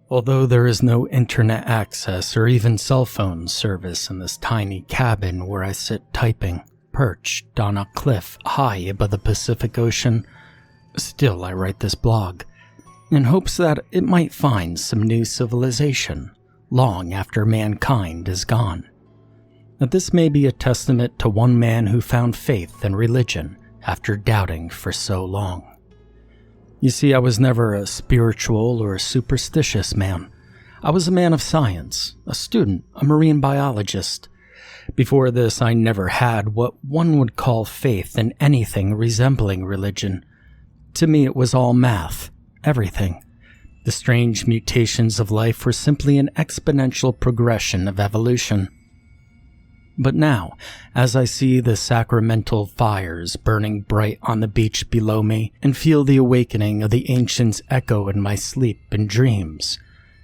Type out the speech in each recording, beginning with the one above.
Although there is no internet access or even cell phone service in this tiny cabin where I sit typing, perched on a cliff high above the Pacific Ocean, still I write this blog, in hopes that it might find some new civilization long after mankind is gone. That this may be a testament to one man who found faith in religion after doubting for so long. You see, I was never a spiritual or a superstitious man. I was a man of science, a student, a marine biologist. Before this, I never had what one would call faith in anything resembling religion. To me, it was all math, everything. The strange mutations of life were simply an exponential progression of evolution. But now, as I see the sacramental fires burning bright on the beach below me and feel the awakening of the ancients echo in my sleep and dreams,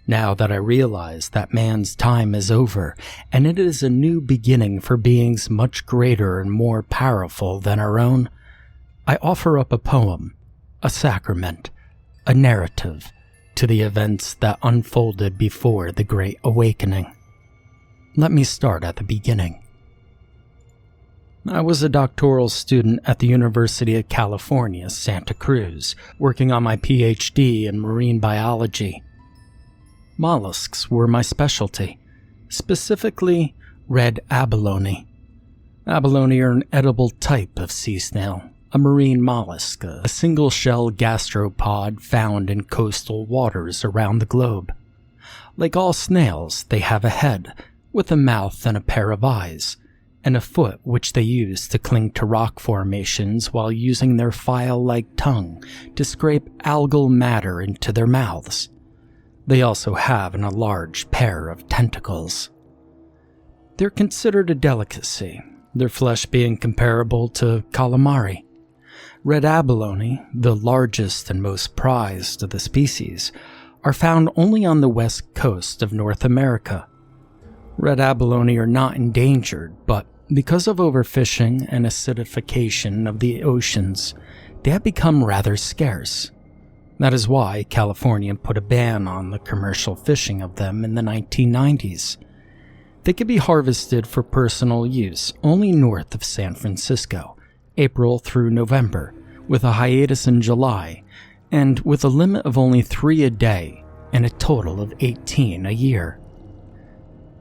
now that I realize that man's time is over and it is a new beginning for beings much greater and more powerful than our own, I offer up a poem, a sacrament, a narrative to the events that unfolded before the Great Awakening. Let me start at the beginning. I was a doctoral student at the University of California, Santa Cruz, working on my PhD in marine biology. Mollusks were my specialty, specifically red abalone. Abalone are an edible type of sea snail, a marine mollusk, a single-shell gastropod found in coastal waters around the globe. Like all snails, they have a head, with a mouth and a pair of eyes, and a foot which they use to cling to rock formations while using their file-like tongue to scrape algal matter into their mouths. They also have a large pair of tentacles. They're considered a delicacy, their flesh being comparable to calamari. Red abalone, the largest and most prized of the species, are found only on the west coast of North America. Red abalone are not endangered, but because of overfishing and acidification of the oceans, they have become rather scarce. That is why California put a ban on the commercial fishing of them in the 1990s. They could be harvested for personal use only north of San Francisco, April through November, with a hiatus in July, and with a limit of only 3 a day and a total of 18 a year.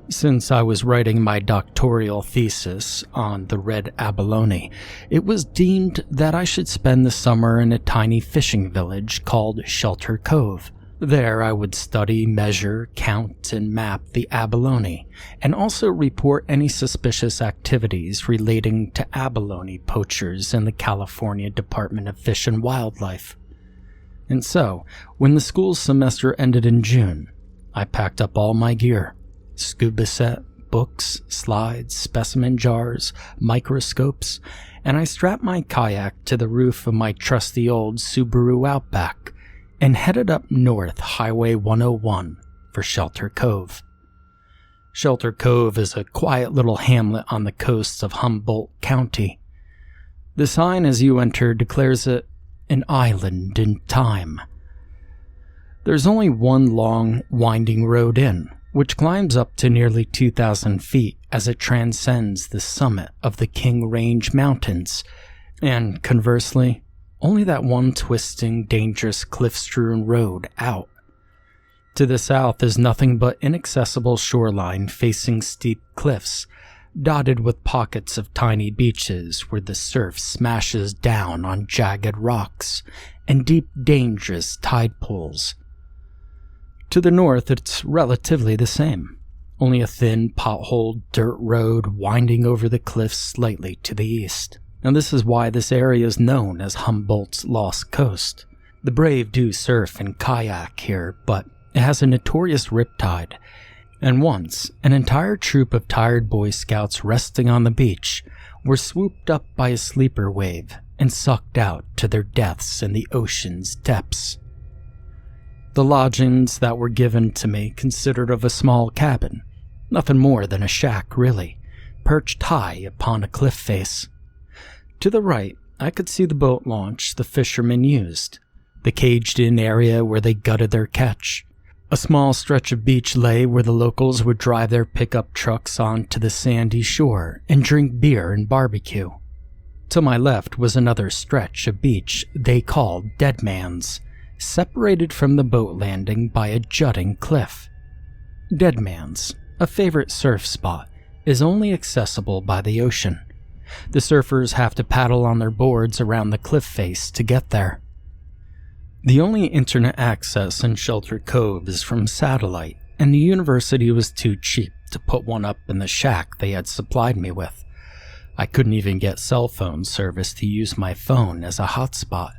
Since I was writing my doctoral thesis on the red abalone, it was deemed that I should spend the summer in a tiny fishing village called Shelter Cove. There I would study, measure, count, and map the abalone, and also report any suspicious activities relating to abalone poachers in the California Department of Fish and Wildlife. And so, when the school semester ended in June, I packed up all my gear. Scuba set, books, slides, specimen jars, microscopes, and I strapped my kayak to the roof of my trusty old Subaru Outback and headed up north Highway 101 for Shelter Cove. Shelter Cove is a quiet little hamlet on the coast of Humboldt County. The sign as you enter declares it an island in time. There's only one long, winding road in, which climbs up to nearly 2,000 feet as it transcends the summit of the King Range Mountains, and conversely, only that one twisting, dangerous, cliff-strewn road out. To the south is nothing but inaccessible shoreline facing steep cliffs, dotted with pockets of tiny beaches where the surf smashes down on jagged rocks, and deep, dangerous tide pools. To the north, it's relatively the same, only a thin, potholed dirt road winding over the cliffs slightly to the east. And this is why this area is known as Humboldt's Lost Coast. The brave do surf and kayak here, but it has a notorious riptide, and once, an entire troop of tired Boy Scouts resting on the beach were swooped up by a sleeper wave and sucked out to their deaths in the ocean's depths. The lodgings that were given to me consisted of a small cabin, nothing more than a shack really, perched high upon a cliff face. To the right, I could see the boat launch the fishermen used, the caged-in area where they gutted their catch, A small stretch of beach lay where the locals would drive their pickup trucks onto the sandy shore and drink beer and barbecue. To my left was another stretch of beach they called Dead Man's, separated from the boat landing by a jutting cliff. Dead Man's, a favorite surf spot, is only accessible by the ocean. The surfers have to paddle on their boards around the cliff face to get there. The only internet access in Shelter Cove is from satellite, and the university was too cheap to put one up in the shack they had supplied me with. I couldn't even get cell phone service to use my phone as a hotspot.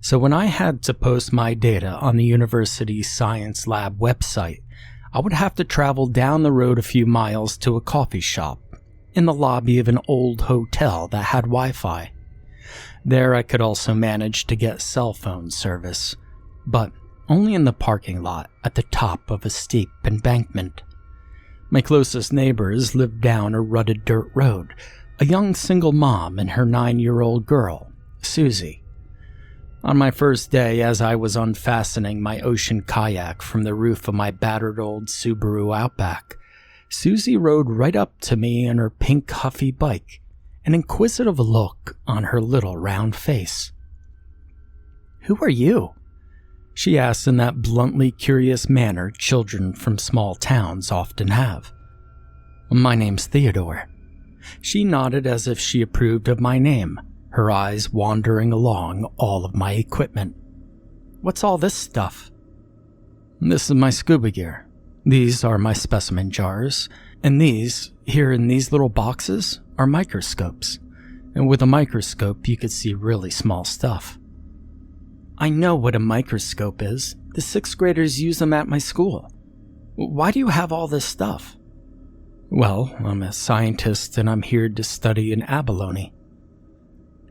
So when I had to post my data on the university science lab website, I would have to travel down the road a few miles to a coffee shop in the lobby of an old hotel that had Wi-Fi. There I could also manage to get cell phone service, but only in the parking lot at the top of a steep embankment. My closest neighbors lived down a rutted dirt road, a young single mom and her 9-year-old girl, Susie. On my first day, as I was unfastening my ocean kayak from the roof of my battered old Subaru Outback, Susie rode right up to me in her pink Huffy bike, an inquisitive look on her little round face. "Who are you?" she asked in that bluntly curious manner children from small towns often have. "My name's Theodore." She nodded as if she approved of my name, her eyes wandering along all of my equipment. "What's all this stuff?" "This is my scuba gear. These are my specimen jars, and these, here in these little boxes, are microscopes. And with a microscope, you could see really small stuff." "I know what a microscope is. The 6th graders use them at my school. Why do you have all this stuff?" "Well, I'm a scientist and I'm here to study an abalone."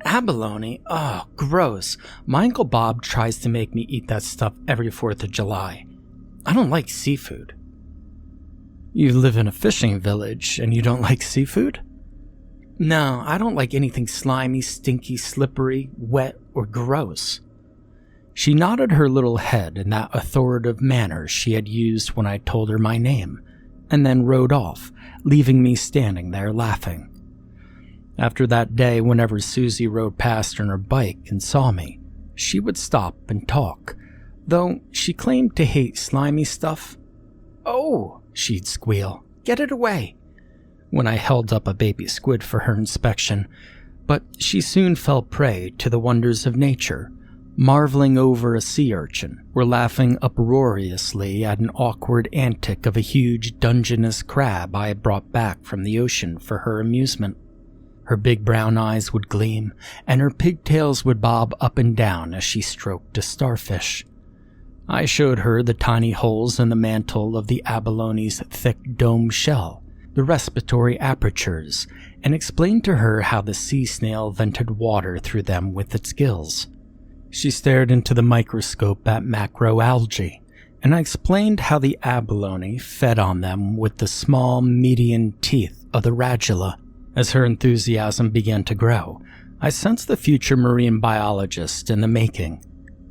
"Abalone? Oh, gross. My Uncle Bob tries to make me eat that stuff every 4th of July. I don't like seafood." "You live in a fishing village and you don't like seafood?" "No, I don't like anything slimy, stinky, slippery, wet, or gross." She nodded her little head in that authoritative manner she had used when I told her my name, and then rode off, leaving me standing there laughing. After that day, whenever Susie rode past on her bike and saw me, she would stop and talk, though she claimed to hate slimy stuff. "Oh," she'd squeal, "get it away," when I held up a baby squid for her inspection, but she soon fell prey to the wonders of nature, marveling over a sea urchin, or laughing uproariously at an awkward antic of a huge Dungeness crab I had brought back from the ocean for her amusement. Her big brown eyes would gleam, and her pigtails would bob up and down as she stroked a starfish. I showed her the tiny holes in the mantle of the abalone's thick dome shell, the respiratory apertures, and explained to her how the sea snail vented water through them with its gills. She stared into the microscope at macroalgae, and I explained how the abalone fed on them with the small median teeth of the radula. As her enthusiasm began to grow, I sensed the future marine biologist in the making,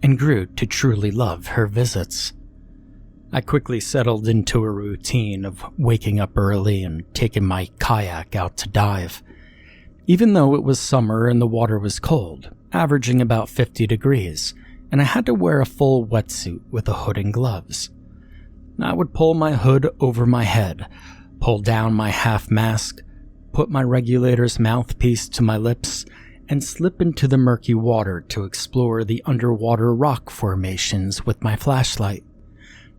and grew to truly love her visits. I quickly settled into a routine of waking up early and taking my kayak out to dive. Even though it was summer and the water was cold, averaging about 50 degrees, and I had to wear a full wetsuit with a hood and gloves. I would pull my hood over my head, pull down my half mask, put my regulator's mouthpiece to my lips, and slip into the murky water to explore the underwater rock formations with my flashlight,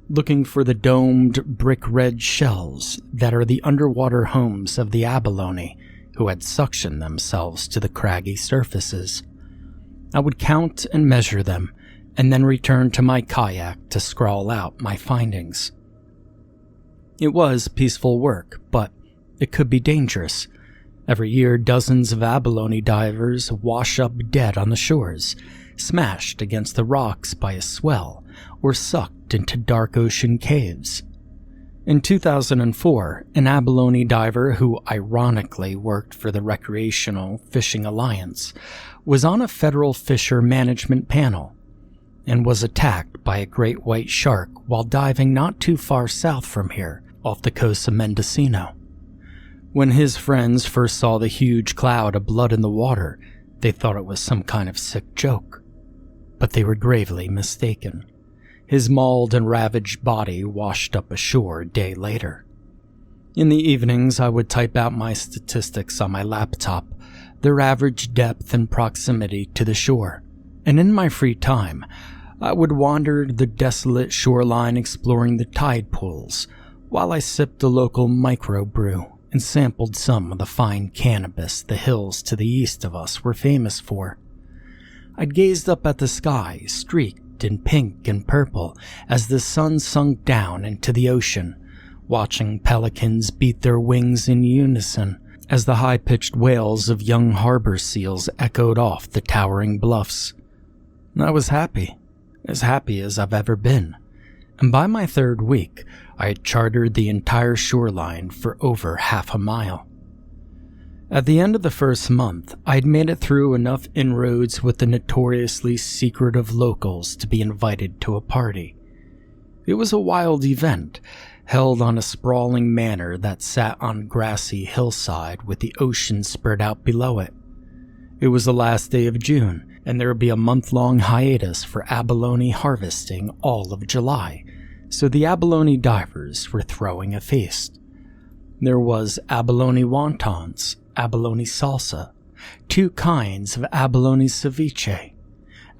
looking for the domed brick-red shells that are the underwater homes of the abalone who had suctioned themselves to the craggy surfaces. I would count and measure them, and then return to my kayak to scrawl out my findings. It was peaceful work, but it could be dangerous. Every year, dozens of abalone divers wash up dead on the shores, smashed against the rocks by a swell, or sucked into dark ocean caves. In 2004, an abalone diver who ironically worked for the Recreational Fishing Alliance was on a federal fisher management panel. and was attacked by a great white shark while diving not too far south from here, off the coast of Mendocino. When his friends first saw the huge cloud of blood in the water, they thought it was some kind of sick joke. But they were gravely mistaken. His mauled and ravaged body washed up ashore a day later. In the evenings, I would type out my statistics on my laptop, their average depth and proximity to the shore, and in my free time, I would wander the desolate shoreline exploring the tide pools, while I sipped the local microbrew and sampled some of the fine cannabis the hills to the east of us were famous for. I gazed up at the sky, streaked in pink and purple, as the sun sunk down into the ocean, watching pelicans beat their wings in unison as the high-pitched wails of young harbor seals echoed off the towering bluffs. I was happy as I've ever been, and by my third week, I had charted the entire shoreline for over half a mile. At the end of the first month, I had made it through enough inroads with the notoriously secretive locals to be invited to a party. It was a wild event, held on a sprawling manor that sat on grassy hillside with the ocean spread out below it. It was the last day of June, and there would be a month-long hiatus for abalone harvesting all of July, so the abalone divers were throwing a feast. There was abalone wontons, abalone salsa, 2 kinds of abalone ceviche,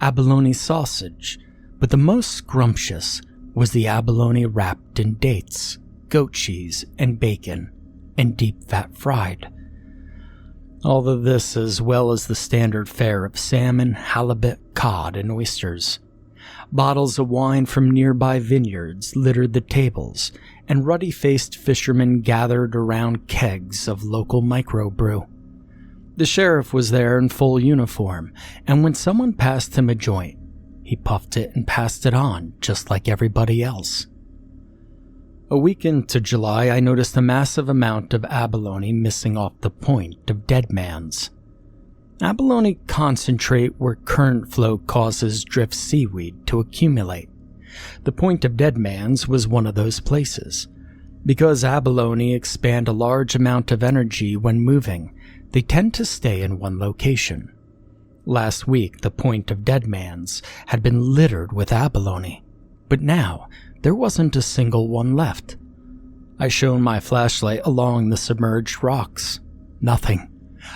abalone sausage, but the most scrumptious was the abalone wrapped in dates, goat cheese, and bacon, and deep-fat fried. All of this as well as the standard fare of salmon, halibut, cod, and oysters. Bottles of wine from nearby vineyards littered the tables, and ruddy-faced fishermen gathered around kegs of local microbrew. The sheriff was there in full uniform, and when someone passed him a joint, he puffed it and passed it on, just like everybody else. A week into July, I noticed a massive amount of abalone missing off the point of Dead Man's. Abalone concentrate where current flow causes drift seaweed to accumulate. The point of Dead Man's was one of those places. Because abalone expand a large amount of energy when moving, they tend to stay in one location. Last week, the point of Dead Man's had been littered with abalone, but now there wasn't a single one left. I shone my flashlight along the submerged rocks. Nothing.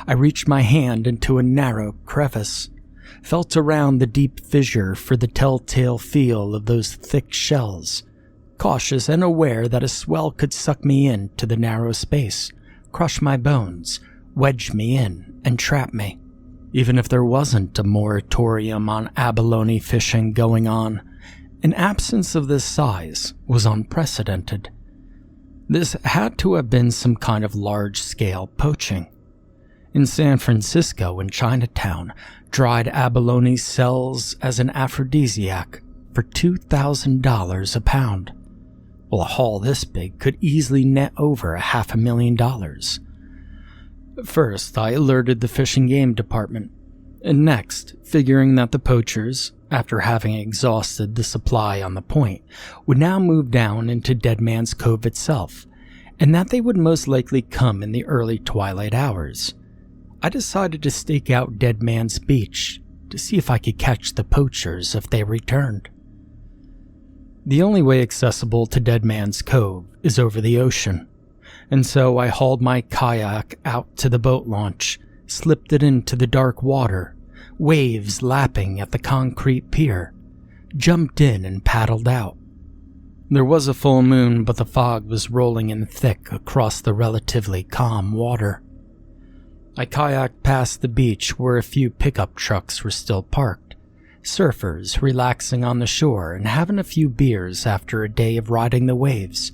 I reached my hand into a narrow crevice, felt around the deep fissure for the telltale feel of those thick shells, cautious and aware that a swell could suck me into the narrow space, crush my bones, wedge me in, and trap me. Even if there wasn't a moratorium on abalone fishing going on, an absence of this size was unprecedented. This had to have been some kind of large-scale poaching. In San Francisco and Chinatown, dried abalone sells as an aphrodisiac for $2,000 a pound. Well, a haul this big could easily net over $500,000. First, I alerted the Fish and Game Department, and next, figuring that the poachers, after having exhausted the supply on the point, would now move down into Dead Man's Cove itself, and that they would most likely come in the early twilight hours, I decided to stake out Dead Man's Beach to see if I could catch the poachers if they returned. The only way accessible to Dead Man's Cove is over the ocean, and so I hauled my kayak out to the boat launch, slipped it into the dark water, waves lapping at the concrete pier, jumped in and paddled out. There was a full moon, but the fog was rolling in thick across the relatively calm water. I kayaked past the beach where a few pickup trucks were still parked, surfers relaxing on the shore and having a few beers after a day of riding the waves,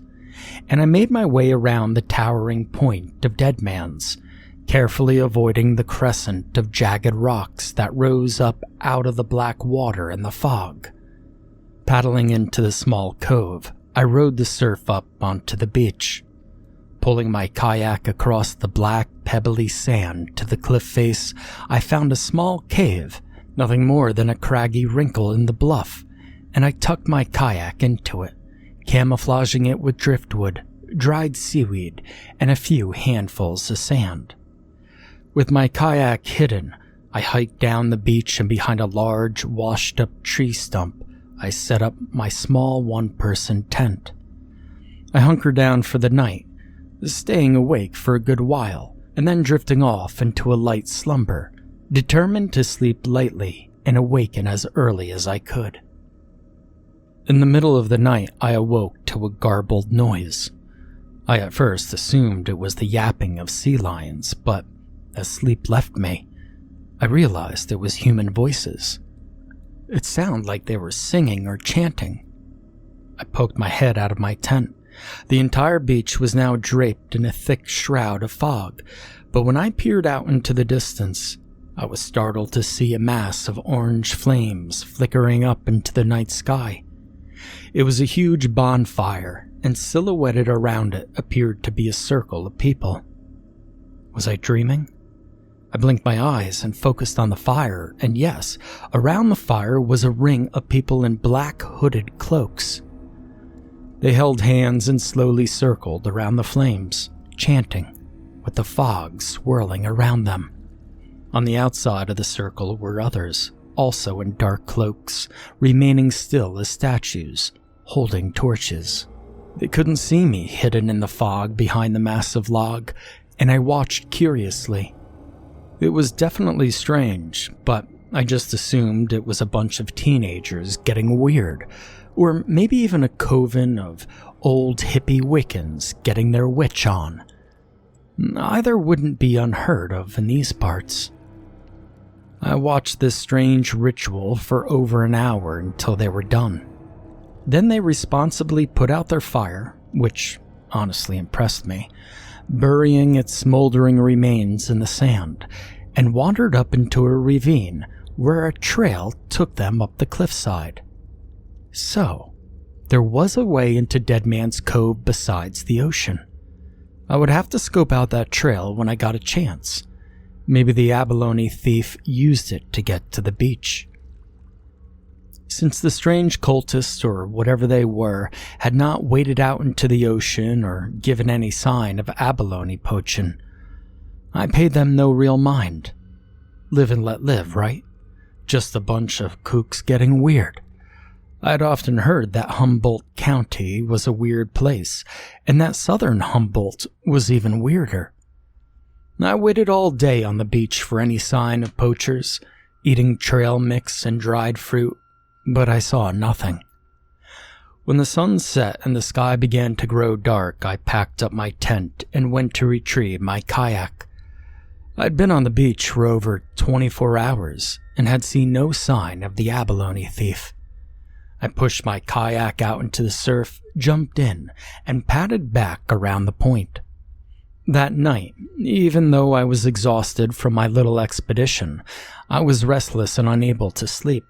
and I made my way around the towering point of Dead Man's, carefully avoiding the crescent of jagged rocks that rose up out of the black water and the fog. Paddling into the small cove, I rode the surf up onto the beach. Pulling my kayak across the black, pebbly sand to the cliff face, I found a small cave Nothing more than a craggy wrinkle in the bluff, and I tucked my kayak into it, camouflaging it with driftwood, dried seaweed, and a few handfuls of sand. With my kayak hidden, I hiked down the beach, and behind a large, washed-up tree stump, I set up my small one-person tent. I hunkered down for the night, staying awake for a good while, and then drifting off into a light slumber, determined to sleep lightly and awaken as early as I could. In the middle of the night, I awoke to a garbled noise. I at first assumed it was the yapping of sea lions, but as sleep left me, I realized it was human voices. It sounded like they were singing or chanting. I poked my head out of my tent. The entire beach was now draped in a thick shroud of fog, but when I peered out into the distance, I was startled to see a mass of orange flames flickering up into the night sky. It was a huge bonfire, and silhouetted around it appeared to be a circle of people. Was I dreaming? I blinked my eyes and focused on the fire, and yes, around the fire was a ring of people in black hooded cloaks. They held hands and slowly circled around the flames, chanting, with the fog swirling around them. On the outside of the circle were others, also in dark cloaks, remaining still as statues, holding torches. They couldn't see me hidden in the fog behind the massive log, and I watched curiously. It was definitely strange, but I just assumed it was a bunch of teenagers getting weird, or maybe even a coven of old hippie Wiccans getting their witch on. Either wouldn't be unheard of in these parts. I watched this strange ritual for over an hour until they were done. Then they responsibly put out their fire, which honestly impressed me, burying its smoldering remains in the sand, and wandered up into a ravine where a trail took them up the cliffside. So, there was a way into Dead Man's Cove besides the ocean. I would have to scope out that trail when I got a chance. Maybe the Abalone thief used it to get to the beach. Since the strange cultists, or whatever they were, had not waded out into the ocean or given any sign of abalone poaching, I paid them no real mind. Live and let live, right? Just a bunch of kooks getting weird. I'd often heard that Humboldt County was a weird place, and that southern Humboldt was even weirder. I waited all day on the beach for any sign of poachers, eating trail mix and dried fruit, but I saw nothing. When the sun set and the sky began to grow dark, I packed up my tent and went to retrieve my kayak. I'd been on the beach for over 24 hours and had seen no sign of the abalone thief. I pushed my kayak out into the surf, jumped in, and paddled back around the point. That night, even though I was exhausted from my little expedition, I was restless and unable to sleep,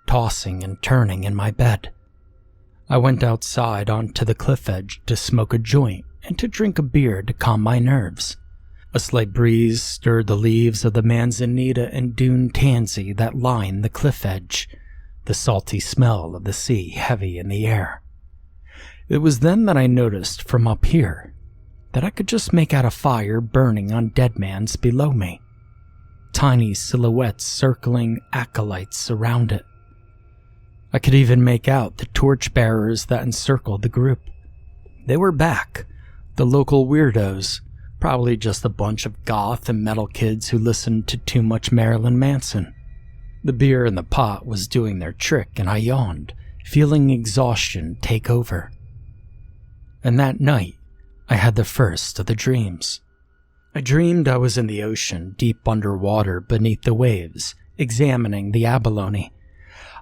tossing and turning in my bed. I went outside onto the cliff edge to smoke a joint and to drink a beer to calm my nerves. A slight breeze stirred the leaves of the manzanita and dune tansy that lined the cliff edge, the salty smell of the sea heavy in the air. It was then that I noticed from up here that I could just make out a fire burning on Dead Man's below me, tiny silhouettes circling acolytes around it. I could even make out the torchbearers that encircled the group. They were back, the local weirdos, probably just a bunch of goth and metal kids who listened to too much Marilyn Manson. The beer in the pot was doing their trick, and I yawned, feeling exhaustion take over. And that night, I had the first of the dreams. I dreamed I was in the ocean, deep underwater beneath the waves, examining the abalone.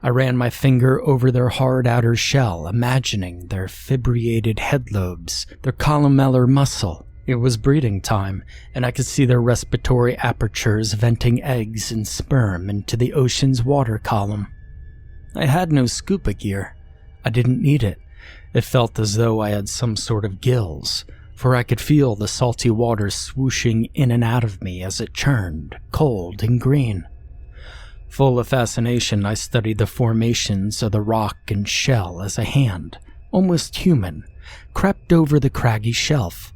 I ran my finger over their hard outer shell, imagining their fibriated head lobes, their columellar muscle. It was breeding time, and I could see their respiratory apertures venting eggs and sperm into the ocean's water column. I had no scuba gear. I didn't need it. It felt as though I had some sort of gills, for I could feel the salty water swooshing in and out of me as it churned, cold and green. Full of fascination, I studied the formations of the rock and shell as a hand, almost human, crept over the craggy shelf.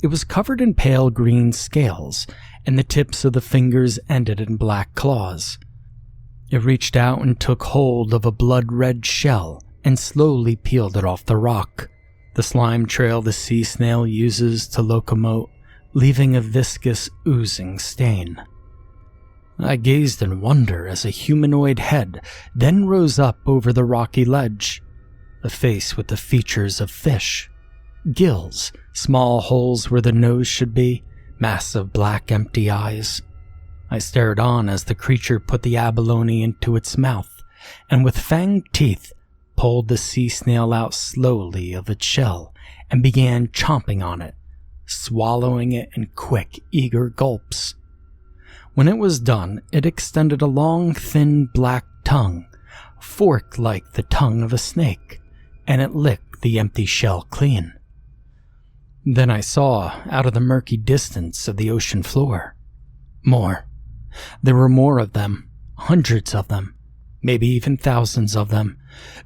It was covered in pale green scales, and the tips of the fingers ended in black claws. It reached out and took hold of a blood-red shell and slowly peeled it off the rock, the slime trail the sea snail uses to locomote, leaving a viscous, oozing stain. I gazed in wonder as a humanoid head then rose up over the rocky ledge, a face with the features of fish. Gills, small holes where the nose should be, massive black empty eyes. I stared on as the creature put the abalone into its mouth, and with fanged teeth, pulled the sea snail out slowly of its shell and began chomping on it, swallowing it in quick, eager gulps. When it was done, it extended a long, thin black tongue, forked like the tongue of a snake, and it licked the empty shell clean. Then I saw, out of the murky distance of the ocean floor, more. There were more of them, hundreds of them, maybe even thousands of them,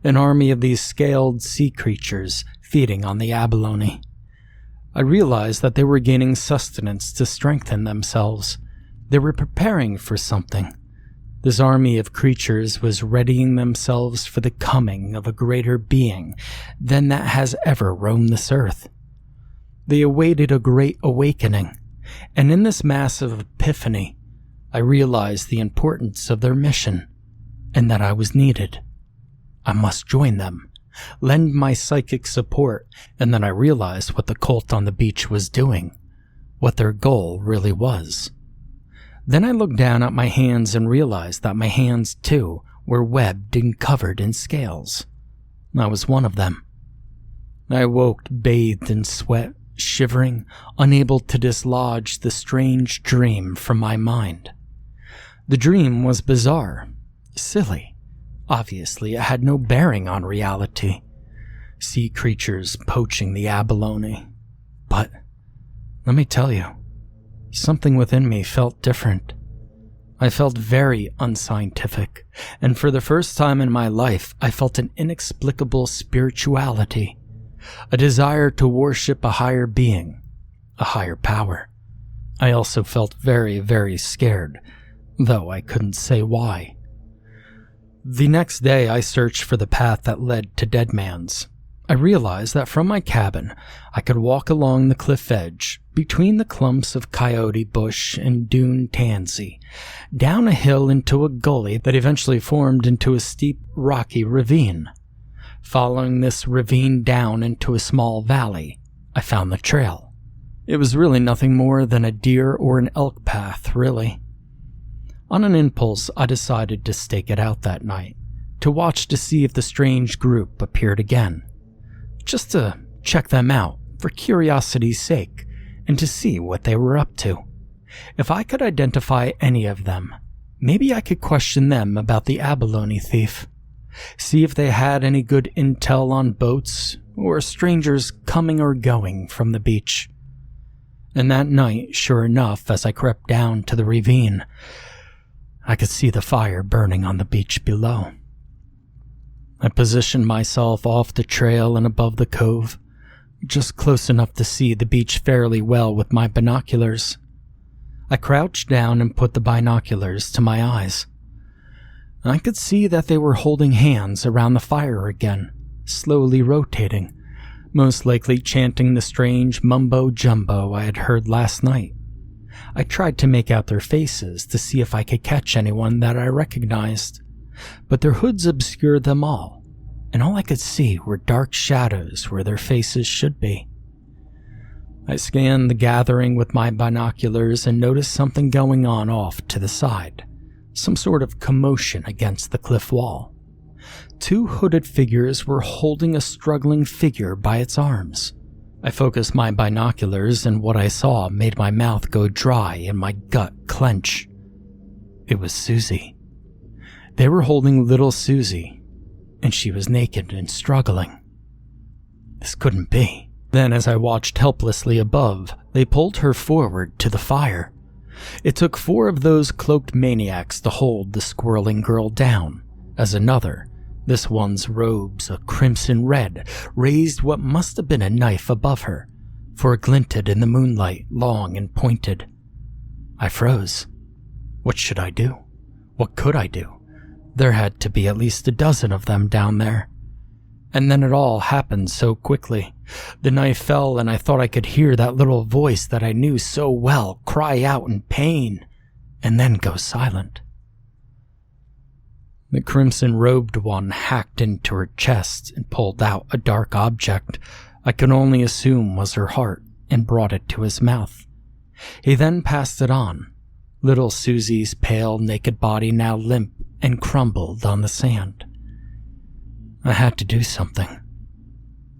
an army of these scaled sea creatures feeding on the abalone. I realized that they were gaining sustenance to strengthen themselves. They were preparing for something. This army of creatures was readying themselves for the coming of a greater being than that has ever roamed this earth. They awaited a great awakening, and in this massive epiphany, I realized the importance of their mission, and that I was needed. I must join them, lend my psychic support, and then I realized what the cult on the beach was doing, what their goal really was. Then I looked down at my hands and realized that my hands, too, were webbed and covered in scales. I was one of them. I awoke bathed in sweat, shivering, unable to dislodge the strange dream from my mind. The dream was bizarre, silly. Obviously, it had no bearing on reality. Sea creatures poaching the abalone. But, let me tell you, something within me felt different. I felt very unscientific, and for the first time in my life, I felt an inexplicable spirituality, a desire to worship a higher being, a higher power. I also felt very, very scared, though I couldn't say why. The next day, I searched for the path that led to Deadman's. I realized that from my cabin, I could walk along the cliff edge, between the clumps of coyote bush and dune tansy, down a hill into a gully that eventually formed into a steep, rocky ravine. Following this ravine down into a small valley, I found the trail. It was really nothing more than a deer or an elk path, really. On an impulse, I decided to stake it out that night, to watch to see if the strange group appeared again. Just to check them out, for curiosity's sake, and to see what they were up to. If I could identify any of them, maybe I could question them about the abalone thief. See if they had any good intel on boats or strangers coming or going from the beach. And that night, sure enough, as I crept down to the ravine, I could see the fire burning on the beach below. I positioned myself off the trail and above the cove, just close enough to see the beach fairly well with my binoculars. I crouched down and put the binoculars to my eyes. I could see that they were holding hands around the fire again, slowly rotating, most likely chanting the strange mumbo-jumbo I had heard last night. I tried to make out their faces to see if I could catch anyone that I recognized, but their hoods obscured them all, and all I could see were dark shadows where their faces should be. I scanned the gathering with my binoculars and noticed something going on off to the side, some sort of commotion against the cliff wall. Two hooded figures were holding a struggling figure by its arms. I focused my binoculars, and what I saw made my mouth go dry and my gut clench. It was Susie. They were holding little Susie, and she was naked and struggling. This couldn't be. Then, as I watched helplessly above, they pulled her forward to the fire. It took 4 of those cloaked maniacs to hold the squirreling girl down, as another, this one's robes a crimson red, raised what must have been a knife above her, for it glinted in the moonlight, long and pointed. I froze. What should I do? What could I do? There had to be at least a dozen of them down there. And then it all happened so quickly. The knife fell and I thought I could hear that little voice that I knew so well cry out in pain, and then go silent. The crimson-robed one hacked into her chest and pulled out a dark object I could only assume was her heart and brought it to his mouth. He then passed it on. Little Susie's pale, naked body now limp and crumbled on the sand. I had to do something.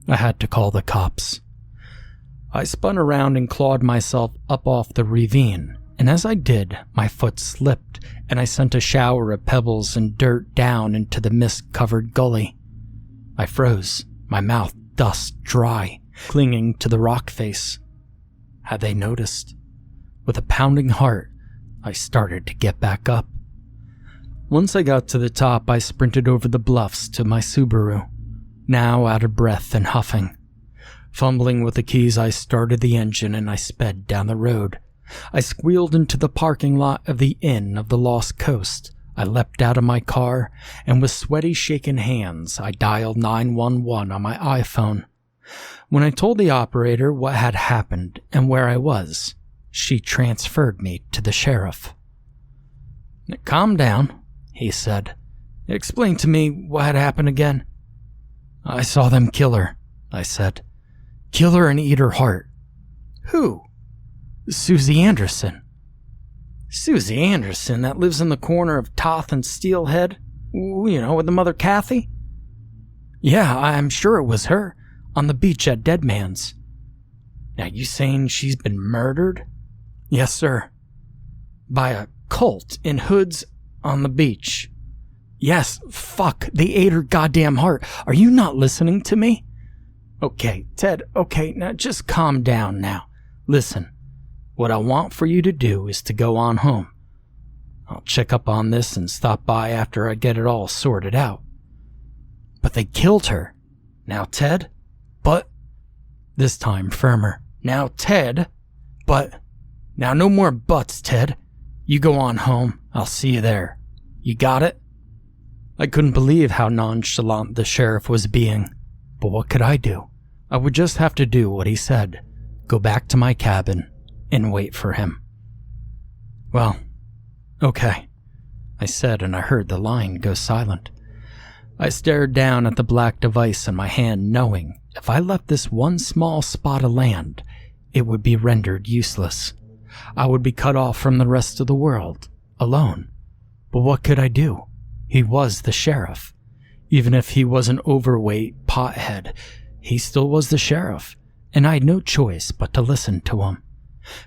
I had to call the cops. I spun around and clawed myself up off the ravine, and as I did, my foot slipped and I sent a shower of pebbles and dirt down into the mist-covered gully. I froze, my mouth dust dry, clinging to the rock face. Had they noticed? With a pounding heart, I started to get back up. Once I got to the top, I sprinted over the bluffs to my Subaru, now out of breath and huffing. Fumbling with the keys, I started the engine and I sped down the road. I squealed into the parking lot of the Inn of the Lost Coast. I leapt out of my car, and with sweaty, shaken hands, I dialed 911 on my iPhone. When I told the operator what had happened and where I was, she transferred me to the sheriff. "Calm down," he said. "Explain to me what had happened again." "I saw them kill her," I said. "Kill her and eat her heart." "Who?" "Susie Anderson." "Susie Anderson, that lives in the corner of Toth and Steelhead? With the mother Kathi?" "Yeah, I'm sure it was her, on the beach at Dead Man's." "Now you saying she's been murdered?" "Yes, sir." "By a cult in hoods on the beach?" "Yes, fuck, they ate her goddamn heart. Are you not listening to me?" "Okay, Ted, okay, now just calm down now. Listen, what I want for you to do is to go on home. I'll check up on this and stop by after I get it all sorted out." "But they killed her." "Now, Ted, but..." This time firmer. "Now, Ted, but..." "Now, no more buts, Ted. You go on home. I'll see you there. You got it?" I couldn't believe how nonchalant the sheriff was being, but what could I do? I would just have to do what he said, go back to my cabin, and wait for him. "Well, okay," I said, and I heard the line go silent. I stared down at the black device in my hand, knowing if I left this one small spot of land, it would be rendered useless. I would be cut off from the rest of the world, alone. But what could I do? He was the sheriff. Even if he was an overweight pothead, he still was the sheriff, and I had no choice but to listen to him.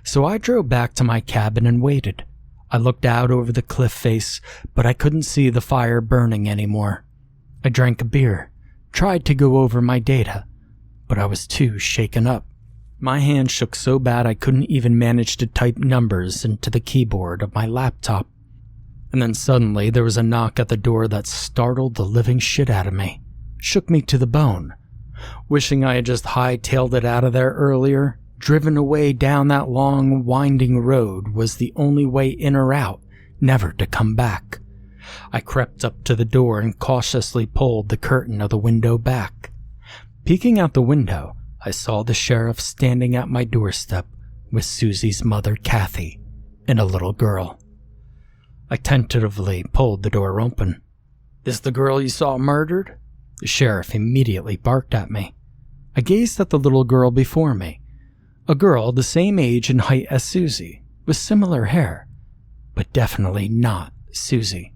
So I drove back to my cabin and waited. I looked out over the cliff face, but I couldn't see the fire burning anymore. I drank a beer, tried to go over my data, but I was too shaken up. My hand shook so bad I couldn't even manage to type numbers into the keyboard of my laptop. And then suddenly there was a knock at the door that startled the living shit out of me, shook me to the bone. Wishing I had just hightailed it out of there earlier, driven away down that long, winding road was the only way in or out, never to come back. I crept up to the door and cautiously pulled the curtain of the window back. Peeking out the window, I saw the sheriff standing at my doorstep with Susie's mother, Kathi, and a little girl. I tentatively pulled the door open. "This the girl you saw murdered?" The sheriff immediately barked at me. I gazed at the little girl before me, a girl the same age and height as Susie, with similar hair, but definitely not Susie.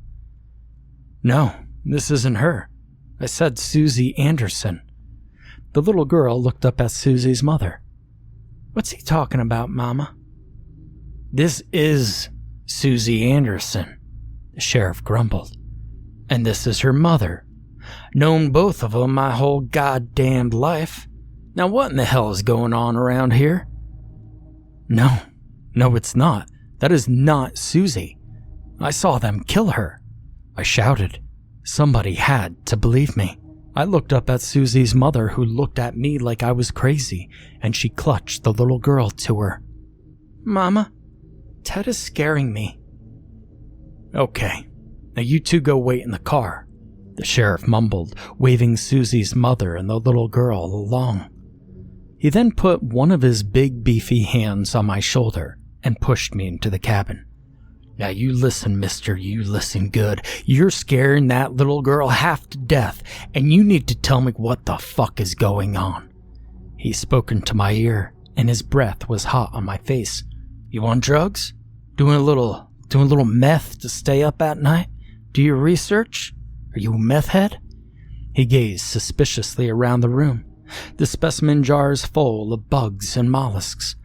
"No, this isn't her. I said Susie Anderson." The little girl looked up at Susie's mother. "What's he talking about, Mama?" "This is Susie Anderson," the sheriff grumbled. "And this is her mother. Known both of them my whole goddamned life. Now what in the hell is going on around here?" No, it's not. That is not Susie. I saw them kill her," I shouted. Somebody had to believe me. I looked up at Susie's mother, who looked at me like I was crazy, and she clutched the little girl to her. "Mama, Ted is scaring me." "Okay, now you two go wait in the car," the sheriff mumbled, waving Susie's mother and the little girl along. He then put one of his big beefy hands on my shoulder and pushed me into the cabin. "Now you listen, mister, you listen good. You're scaring that little girl half to death, and you need to tell me what the fuck is going on." He spoke into my ear, and his breath was hot on my face. "You on drugs? Doing a little meth to stay up at night? Do your research? Are you a meth head?" He gazed suspiciously around the room. The specimen jars full of bugs and mollusks,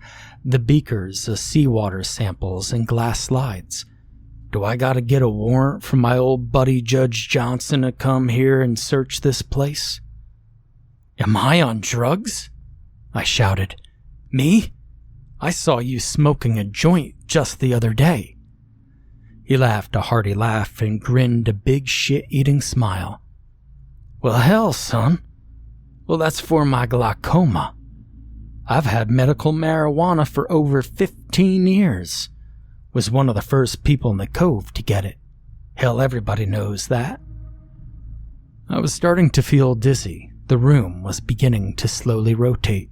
the beakers of seawater samples and glass slides. "Do I gotta get a warrant from my old buddy Judge Johnson to come here and search this place?" "Am I on drugs?" I shouted. "Me? I saw you smoking a joint just the other day." He laughed a hearty laugh and grinned a big shit-eating smile. "Well, hell, son. Well, that's for my glaucoma. I've had medical marijuana for over 15 years. Was one of the first people in the cove to get it. Hell, everybody knows that." I was starting to feel dizzy. The room was beginning to slowly rotate.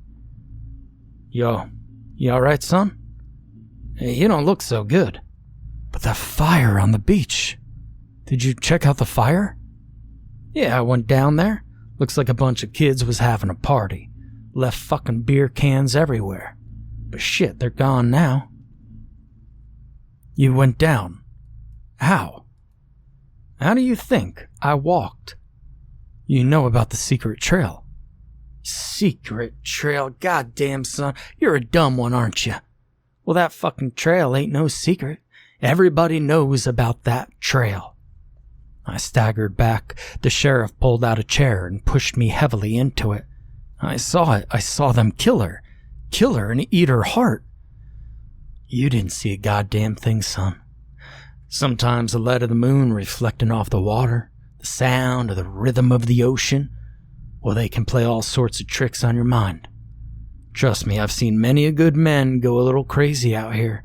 Yo, you alright, son? Hey, you don't look so good." "But the fire on the beach. Did you check out the fire?" "Yeah, I went down there. Looks like a bunch of kids was having a party. Left fucking beer cans everywhere. But shit, they're gone now." "You went down? How?" "How do you think I walked?" "You know about the secret trail." "Secret trail? Goddamn, son, you're a dumb one, aren't you?" "Well, that fucking trail ain't no secret. Everybody knows about that trail." I staggered back. The sheriff pulled out a chair and pushed me heavily into it. "I saw it. I saw them kill her and eat her heart." "You didn't see a goddamn thing, son. Sometimes the light of the moon reflecting off the water, the sound or the rhythm of the ocean, well, they can play all sorts of tricks on your mind. Trust me, I've seen many a good men go a little crazy out here.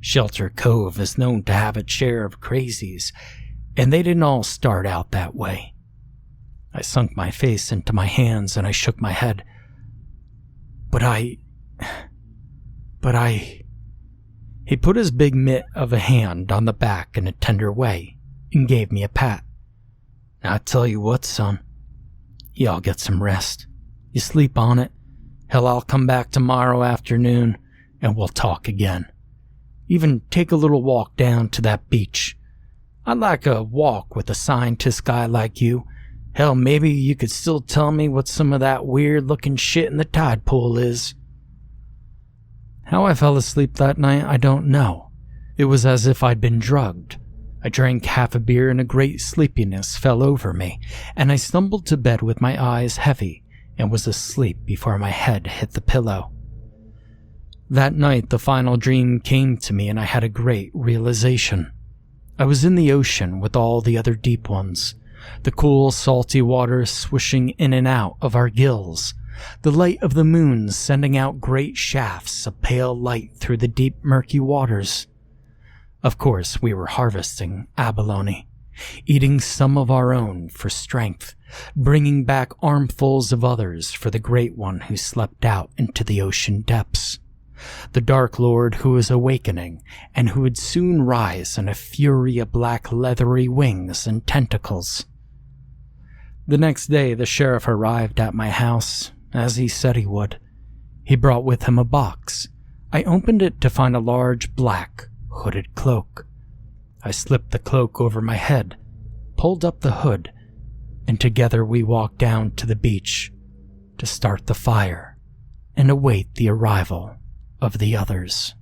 Shelter Cove is known to have its share of crazies, and they didn't all start out that way." I sunk my face into my hands and I shook my head. But I... He put his big mitt of a hand on the back in a tender way and gave me a pat. "I tell you what, son. You all get some rest. You sleep on it. Hell, I'll come back tomorrow afternoon and we'll talk again. Even take a little walk down to that beach. I'd like a walk with a scientist guy like you. Hell, maybe you could still tell me what some of that weird-looking shit in the tide pool is." How I fell asleep that night, I don't know. It was as if I'd been drugged. I drank half a beer and a great sleepiness fell over me, and I stumbled to bed with my eyes heavy and was asleep before my head hit the pillow. That night, the final dream came to me and I had a great realization. I was in the ocean with all the other deep ones, the cool, salty water swishing in and out of our gills, the light of the moon sending out great shafts of pale light through the deep, murky waters. Of course, we were harvesting abalone, eating some of our own for strength, bringing back armfuls of others for the great one who slept out into the ocean depths, the Dark Lord who was awakening and who would soon rise in a fury of black leathery wings and tentacles. The next day, the sheriff arrived at my house, as he said he would. He brought with him a box. I opened it to find a large black, hooded cloak. I slipped the cloak over my head, pulled up the hood, and together we walked down to the beach to start the fire and await the arrival of the others.